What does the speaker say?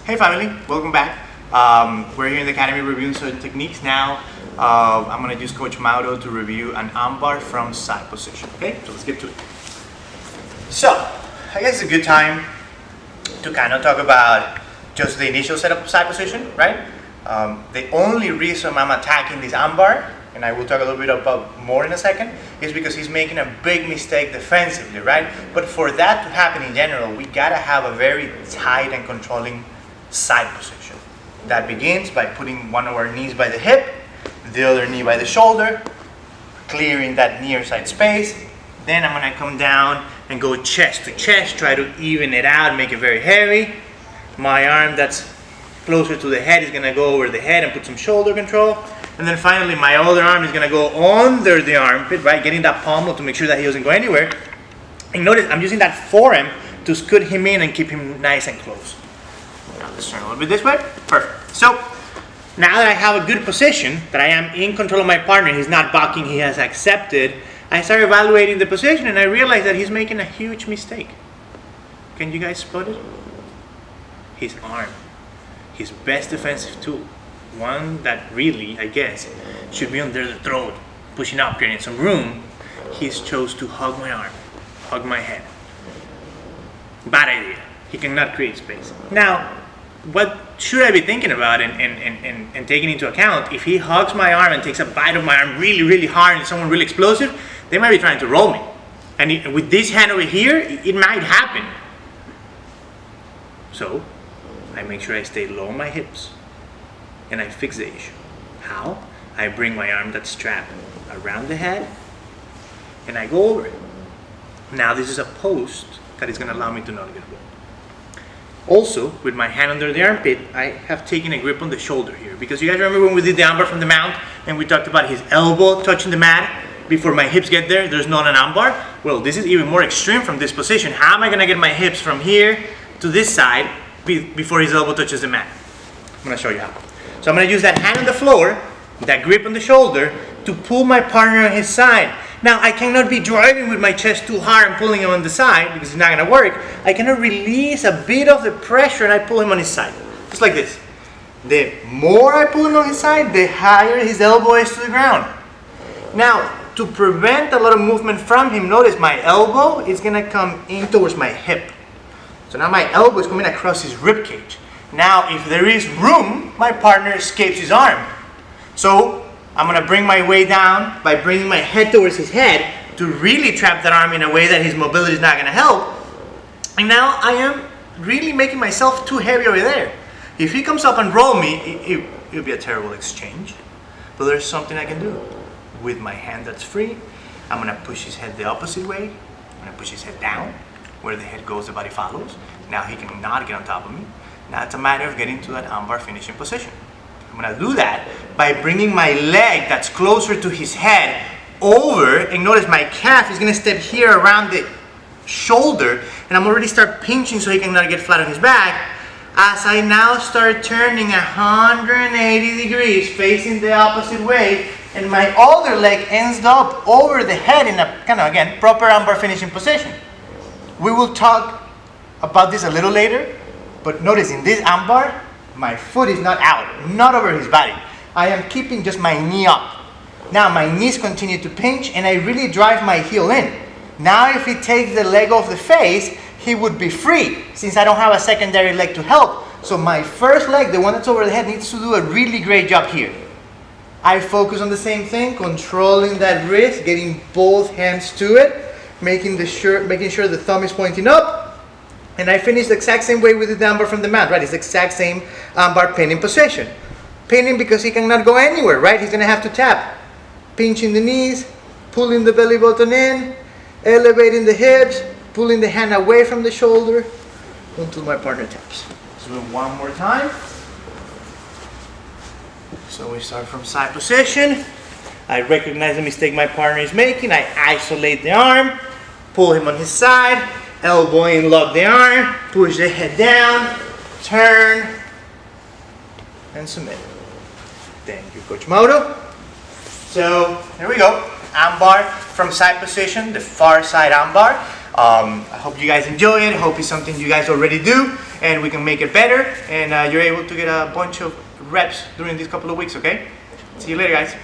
Hey family, welcome back. We're here in the Academy reviewing certain techniques. Now I'm going to use Coach Mauro to review an armbar from side position. Okay, so let's get to it. So I guess it's a good time to kind of talk about just the initial setup of side position, right? The only reason I'm attacking this armbar, and I will talk a little bit about more in a second, is because he's making a big mistake defensively, right? But for that to happen in general, we gotta have a very tight and controlling side position. That begins by putting one of our knees by the hip, the other knee by the shoulder, clearing that near side space. Then I'm gonna come down and go chest to chest, try to even it out, make it very heavy. My arm that's closer to the head is gonna go over the head and put some shoulder control. And then finally my other arm is gonna go under the armpit, right? Getting that pommel to make sure that he doesn't go anywhere. And notice I'm using that forearm to scoot him in and keep him nice and close. Now let's turn a little bit this way. Perfect. So now that I have a good position, that I am in control of my partner, he's not bucking, he has accepted, I start evaluating the position and I realize that he's making a huge mistake. Can you guys spot it? His arm. His best defensive tool. One that really, I guess, should be under the throat, pushing up, creating some room. He's chose to hug my arm, hug my head. Bad idea. He cannot create space. Now, what should I be thinking about and taking into account? If he hugs my arm and takes a bite of my arm really, really hard and someone really explosive, they might be trying to roll me. And with this hand over here, it might happen. So, I make sure I stay low on my hips and I fix the issue. How? I bring my arm that's strapped around the head and I go over it. Now this is a post that is going to allow me to not get rolled. Also, with my hand under the armpit, I have taken a grip on the shoulder here, because you guys remember when we did the armbar from the mount and we talked about his elbow touching the mat before my hips get there, there's not an armbar? Well, this is even more extreme from this position. How am I going to get my hips from here to this side before his elbow touches the mat? I'm going to show you how. So I'm going to use that hand on the floor, that grip on the shoulder, to pull my partner on his side. Now, I cannot be driving with my chest too hard and pulling him on the side because it's not going to work. I cannot release a bit of the pressure and I pull him on his side. Just like this. The more I pull him on his side, the higher his elbow is to the ground. Now, to prevent a lot of movement from him, notice my elbow is going to come in towards my hip. So now my elbow is coming across his rib cage. Now, if there is room, my partner escapes his arm. So I'm going to bring my way down by bringing my head towards his head to really trap that arm in a way that his mobility is not going to help. And now I am really making myself too heavy over there. If he comes up and roll me, it'll be a terrible exchange. But there's something I can do. With my hand that's free, I'm going to push his head the opposite way. I'm going to push his head down. Where the head goes, the body follows. Now he cannot get on top of me. Now it's a matter of getting to that armbar finishing position. I'm going to do that by bringing my leg that's closer to his head over, and notice my calf is going to step here around the shoulder, and I'm already start pinching so he cannot get flat on his back, as I now start turning 180 degrees facing the opposite way, and my other leg ends up over the head in a kind of, again, proper armbar finishing position. We will talk about this a little later, but notice in this armbar, my foot is not out, not over his body. I am keeping just my knee up. Now my knees continue to pinch and I really drive my heel in. Now if he takes the leg off the face, he would be free since I don't have a secondary leg to help. So my first leg, the one that's over the head, needs to do a really great job here. I focus on the same thing, controlling that wrist, getting both hands to it, making sure the thumb is pointing up. And I finish the exact same way with the armbar from the mat, right? It's the exact same armbar pinning position. Pinning because he cannot go anywhere, right? He's going to have to tap. Pinching the knees, pulling the belly button in, elevating the hips, pulling the hand away from the shoulder until my partner taps. Let's do it one more time. So we start from side position. I recognize the mistake my partner is making. I isolate the arm, pull him on his side, elbow in, lock the arm, push the head down, turn, and submit. Thank you, Coach Mauro. So, there we go. Armbar from side position, the far side armbar. I hope you guys enjoy it. I hope it's something you guys already do, and we can make it better, and you're able to get a bunch of reps during these couple of weeks, okay? See you later, guys.